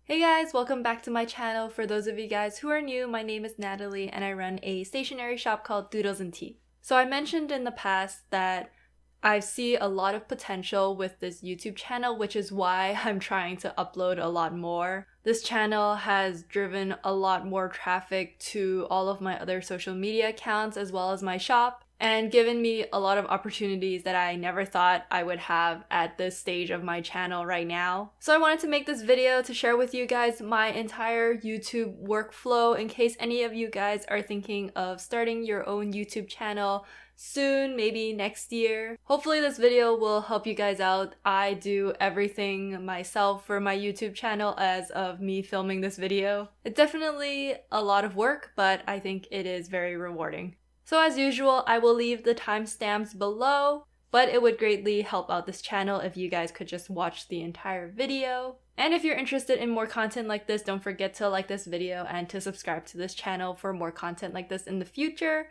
Hey guys, welcome back to my channel. For those of you guys who are new, my name is Natalie and I run a stationery shop called DoodlesnTea. So I mentioned in the past that I see a lot of potential with this YouTube channel, which is why I'm trying to upload a lot more. This channel has driven a lot more traffic to all of my other social media accounts as well as my shop, and given me a lot of opportunities that I never thought I would have at this stage of my channel right now. So I wanted to make this video to share with you guys my entire YouTube workflow in case any of you guys are thinking of starting your own YouTube channel soon, maybe next year. Hopefully this video will help you guys out. I do everything myself for my YouTube channel as of me filming this video. It's definitely a lot of work, but I think it is very rewarding. So as usual, I will leave the timestamps below, but it would greatly help out this channel if you guys could just watch the entire video. And if you're interested in more content like this, don't forget to like this video and to subscribe to this channel for more content like this in the future.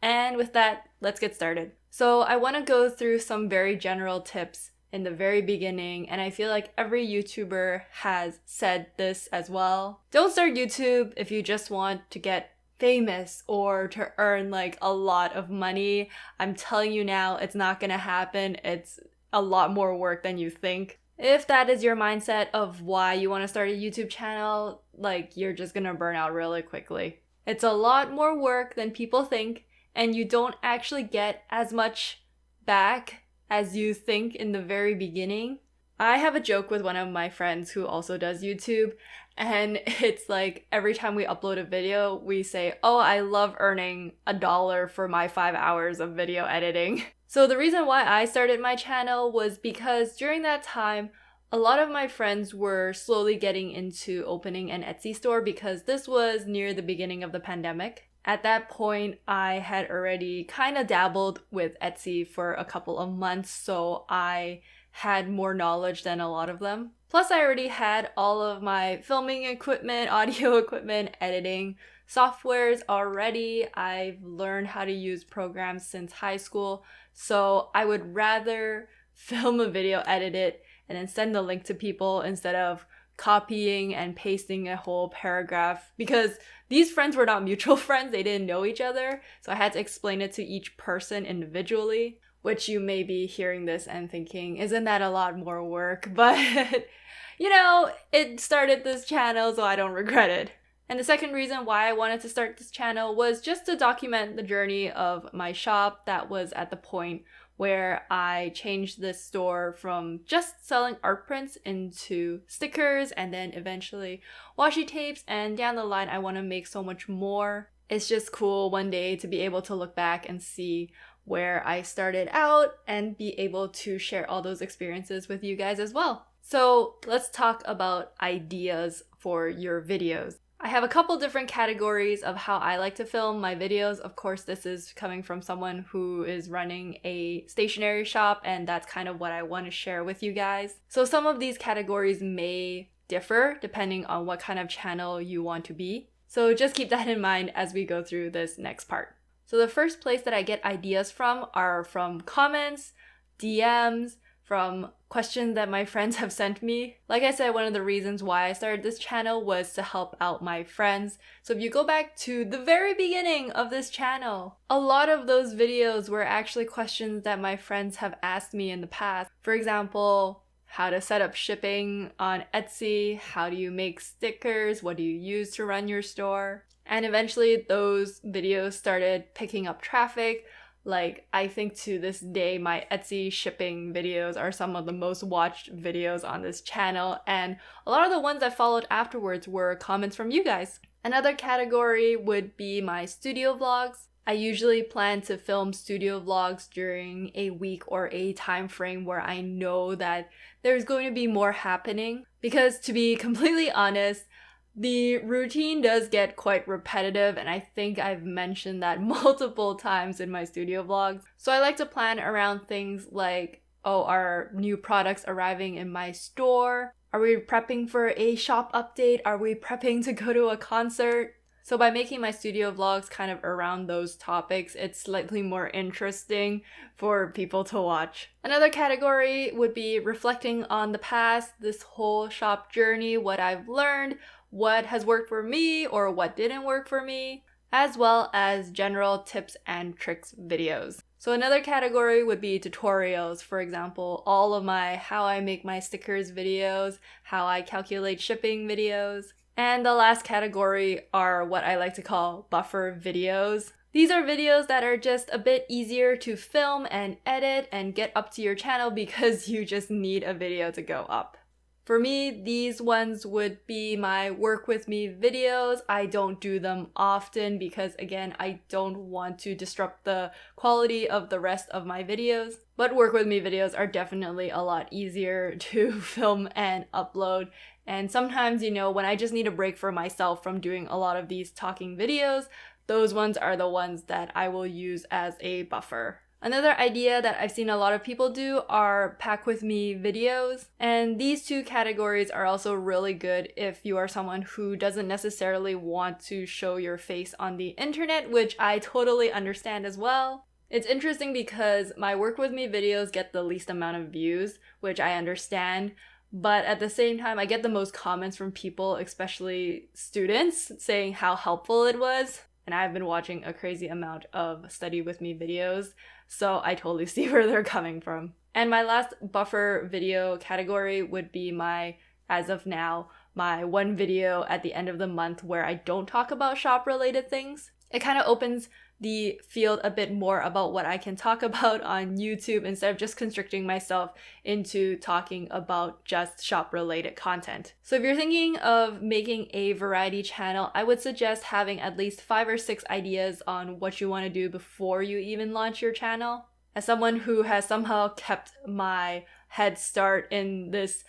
And with that, let's get started. So I want to go through some very general tips in the very beginning, and I feel like every YouTuber has said this as well. Don't start YouTube if you just want to get famous or to earn like a lot of money. I'm telling you now, it's not gonna happen. It's a lot more work than you think. If that is your mindset of why you want to start a YouTube channel, like you're just gonna burn out really quickly. It's a lot more work than people think, and you don't actually get as much back as you think in the very beginning. I have a joke with one of my friends who also does YouTube, and it's like every time we upload a video, we say, oh, I love earning $1 for my 5 hours of video editing. So the reason why I started my channel was because during that time, a lot of my friends were slowly getting into opening an Etsy store because this was near the beginning of the pandemic. At that point, I had already kind of dabbled with Etsy for a couple of months, so I had more knowledge than a lot of them. Plus, I already had all of my filming equipment, audio equipment, editing softwares already. I've learned how to use programs since high school, so I would rather film a video, edit it, and then send the link to people instead of copying and pasting a whole paragraph, because these friends were not mutual friends, they didn't know each other, so I had to explain it to each person individually, which you may be hearing this and thinking, isn't that a lot more work? But you know, it started this channel, so I don't regret it. And the second reason why I wanted to start this channel was just to document the journey of my shop that was at the point where I changed this store from just selling art prints into stickers and then eventually washi tapes, and down the line I want to make so much more. It's just cool one day to be able to look back and see where I started out and be able to share all those experiences with you guys as well. So let's talk about ideas for your videos. I have a couple different categories of how I like to film my videos. Of course, this is coming from someone who is running a stationery shop, and that's kind of what I want to share with you guys. So some of these categories may differ depending on what kind of channel you want to be. So just keep that in mind as we go through this next part. So the first place that I get ideas from are from comments, DMs, from questions that my friends have sent me. Like I said, one of the reasons why I started this channel was to help out my friends. So if you go back to the very beginning of this channel, a lot of those videos were actually questions that my friends have asked me in the past. For example, how to set up shipping on Etsy, how do you make stickers, what do you use to run your store? And eventually those videos started picking up traffic. Like, I think to this day, my Etsy shipping videos are some of the most watched videos on this channel, and a lot of the ones that followed afterwards were comments from you guys. Another category would be my studio vlogs. I usually plan to film studio vlogs during a week or a time frame where I know that there's going to be more happening, because to be completely honest, the routine does get quite repetitive, and I think I've mentioned that multiple times in my studio vlogs. So I like to plan around things like, oh, are new products arriving in my store? Are we prepping for a shop update? Are we prepping to go to a concert? So by making my studio vlogs kind of around those topics, it's slightly more interesting for people to watch. Another category would be reflecting on the past, this whole shop journey, what I've learned, what has worked for me or what didn't work for me, as well as general tips and tricks videos. So another category would be tutorials, for example, all of my how I make my stickers videos, how I calculate shipping videos. And the last category are what I like to call buffer videos. These are videos that are just a bit easier to film and edit and get up to your channel because you just need a video to go up. For me, these ones would be my work with me videos. I don't do them often because, again, I don't want to disrupt the quality of the rest of my videos. But work with me videos are definitely a lot easier to film and upload. And sometimes, when I just need a break for myself from doing a lot of these talking videos, those ones are the ones that I will use as a buffer. Another idea that I've seen a lot of people do are pack with me videos. And these two categories are also really good if you are someone who doesn't necessarily want to show your face on the internet, which I totally understand as well. It's interesting because my work with me videos get the least amount of views, which I understand. But at the same time, I get the most comments from people, especially students, saying how helpful it was. And I've been watching a crazy amount of study with me videos, so I totally see where they're coming from. And my last buffer video category would be as of now, my one video at the end of the month where I don't talk about shop related things. It kind of opens the field a bit more about what I can talk about on YouTube instead of just constricting myself into talking about just shop related content. So if you're thinking of making a variety channel, I would suggest having at least 5 or 6 ideas on what you want to do before you even launch your channel. As someone who has somehow kept my head start in this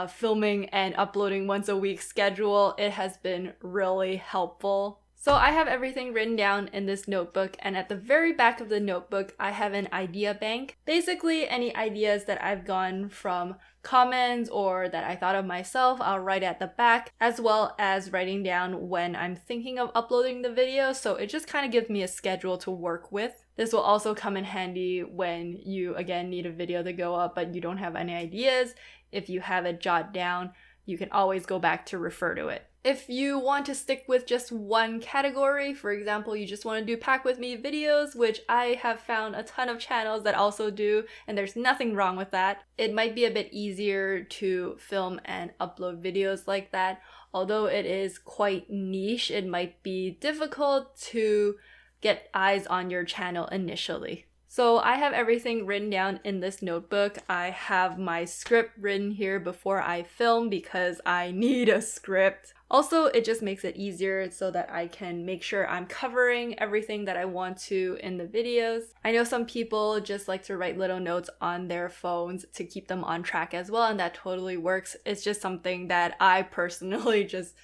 filming and uploading once a week schedule, it has been really helpful. So I have everything written down in this notebook, and at the very back of the notebook, I have an idea bank. Basically, any ideas that I've gotten from comments or that I thought of myself, I'll write at the back, as well as writing down when I'm thinking of uploading the video, so it just kind of gives me a schedule to work with. This will also come in handy when you, again, need a video to go up, but you don't have any ideas. If you have it jotted down, you can always go back to refer to it. If you want to stick with just one category, for example, you just want to do pack with me videos, which I have found a ton of channels that also do, and there's nothing wrong with that. It might be a bit easier to film and upload videos like that. Although it is quite niche, it might be difficult to get eyes on your channel initially. So I have everything written down in this notebook. I have my script written here before I film because I need a script. Also, it just makes it easier so that I can make sure I'm covering everything that I want to in the videos. I know some people just like to write little notes on their phones to keep them on track as well, and that totally works. It's just something that I personally just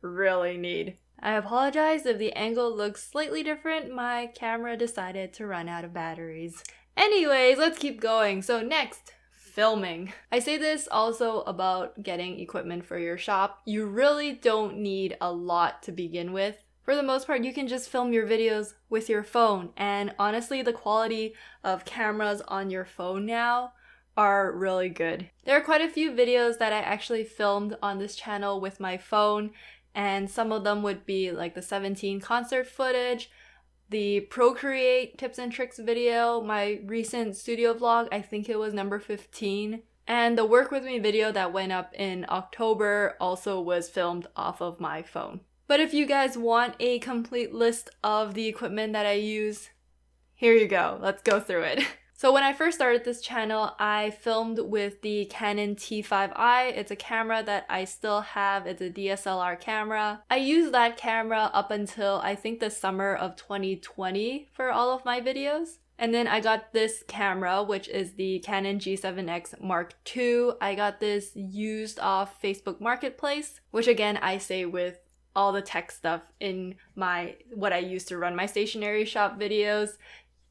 really need. I apologize if the angle looks slightly different. My camera decided to run out of batteries. Anyways, let's keep going. So next, filming. I say this also about getting equipment for your shop. You really don't need a lot to begin with. For the most part, you can just film your videos with your phone. And honestly, the quality of cameras on your phone now are really good. There are quite a few videos that I actually filmed on this channel with my phone. And some of them would be like the 17 concert footage, the Procreate tips and tricks video, my recent studio vlog, I think it was number 15, and the work with me video that went up in October also was filmed off of my phone. But if you guys want a complete list of the equipment that I use, here you go. Let's go through it. So when I first started this channel, I filmed with the Canon T5i. It's a camera that I still have. It's a DSLR camera. I used that camera up until I think the summer of 2020 for all of my videos. And then I got this camera, which is the Canon G7X Mark II. I got this used off Facebook Marketplace, which again, I say with all the tech stuff in what I use to run my stationery shop videos.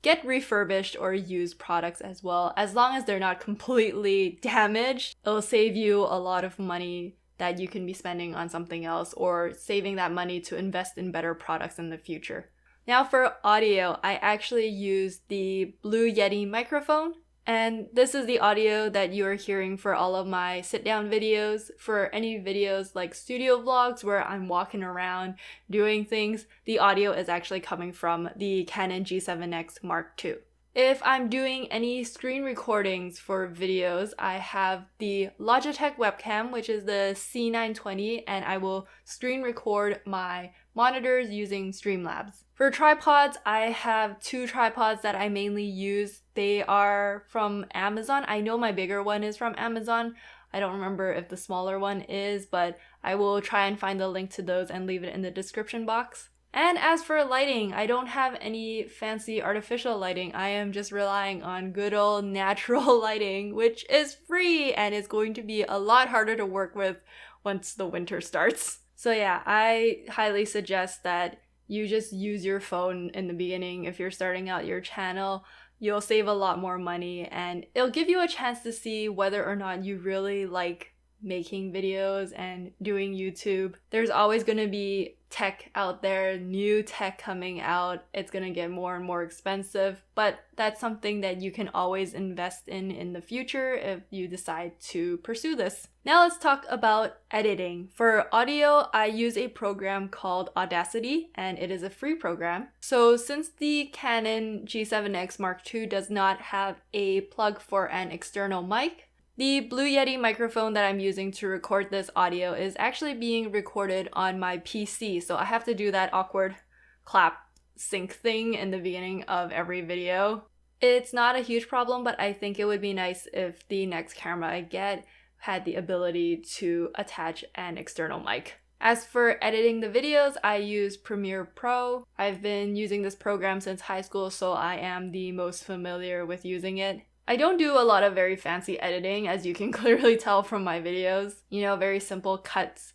Get refurbished or used products as well. As long as they're not completely damaged, it'll save you a lot of money that you can be spending on something else or saving that money to invest in better products in the future. Now for audio, I actually use the Blue Yeti microphone. And this is the audio that you are hearing for all of my sit-down videos. For any videos like studio vlogs where I'm walking around doing things, the audio is actually coming from the Canon G7X Mark II. If I'm doing any screen recordings for videos, I have the Logitech webcam, which is the C920, and I will screen record my monitors using Streamlabs. For tripods, I have 2 tripods that I mainly use. They are from Amazon. I know my bigger one is from Amazon. I don't remember if the smaller one is, but I will try and find the link to those and leave it in the description box. And as for lighting, I don't have any fancy artificial lighting. I am just relying on good old natural lighting, which is free and is going to be a lot harder to work with once the winter starts. So yeah, I highly suggest that you just use your phone in the beginning if you're starting out your channel. You'll save a lot more money and it'll give you a chance to see whether or not you really like making videos and doing YouTube. There's always going to be tech out there, new tech coming out. It's going to get more and more expensive, but that's something that you can always invest in the future if you decide to pursue this. Now let's talk about editing. For audio, I use a program called Audacity, and it is a free program. So since the Canon G7X Mark II does not have a plug for an external mic, the Blue Yeti microphone that I'm using to record this audio is actually being recorded on my PC, so I have to do that awkward clap sync thing in the beginning of every video. It's not a huge problem, but I think it would be nice if the next camera I get had the ability to attach an external mic. As for editing the videos, I use Premiere Pro. I've been using this program since high school, so I am the most familiar with using it. I don't do a lot of very fancy editing, as you can clearly tell from my videos. You know, very simple cuts,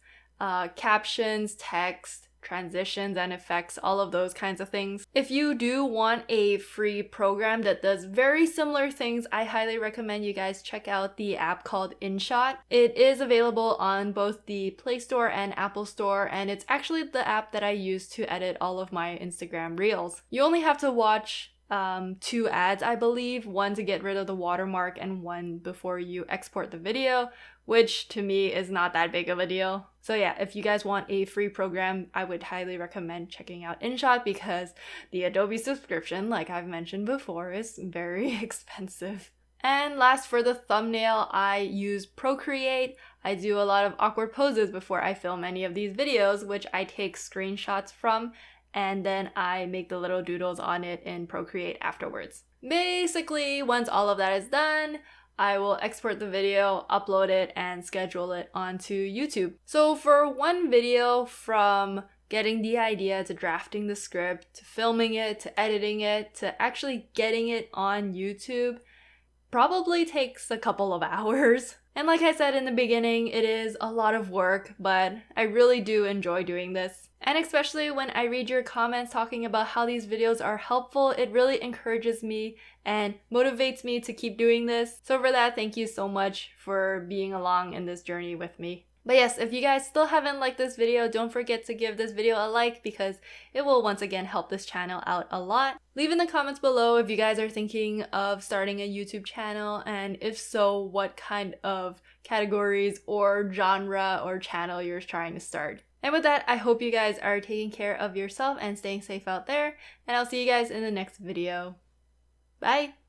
captions, text, transitions and effects, all of those kinds of things. If you do want a free program that does very similar things, I highly recommend you guys check out the app called InShot. It is available on both the Play Store and Apple Store, and it's actually the app that I use to edit all of my Instagram reels. You only have to watch 2 ads, I believe, one to get rid of the watermark and one before you export the video, which to me is not that big of a deal. So yeah, if you guys want a free program, I would highly recommend checking out InShot because the Adobe subscription, like I've mentioned before, is very expensive. And last, for the thumbnail, I use Procreate. I do a lot of awkward poses before I film any of these videos, which I take screenshots from, and then I make the little doodles on it in Procreate afterwards. Basically, once all of that is done, I will export the video, upload it, and schedule it onto YouTube. So for one video, from getting the idea to drafting the script, to filming it, to editing it, to actually getting it on YouTube, probably takes a couple of hours. And like I said in the beginning, it is a lot of work, but I really do enjoy doing this. And especially when I read your comments talking about how these videos are helpful, it really encourages me and motivates me to keep doing this. So for that, thank you so much for being along in this journey with me. But yes, if you guys still haven't liked this video, don't forget to give this video a like because it will once again help this channel out a lot. Leave in the comments below if you guys are thinking of starting a YouTube channel, and if so, what kind of categories or genre or channel you're trying to start. And with that, I hope you guys are taking care of yourself and staying safe out there, and I'll see you guys in the next video. Bye!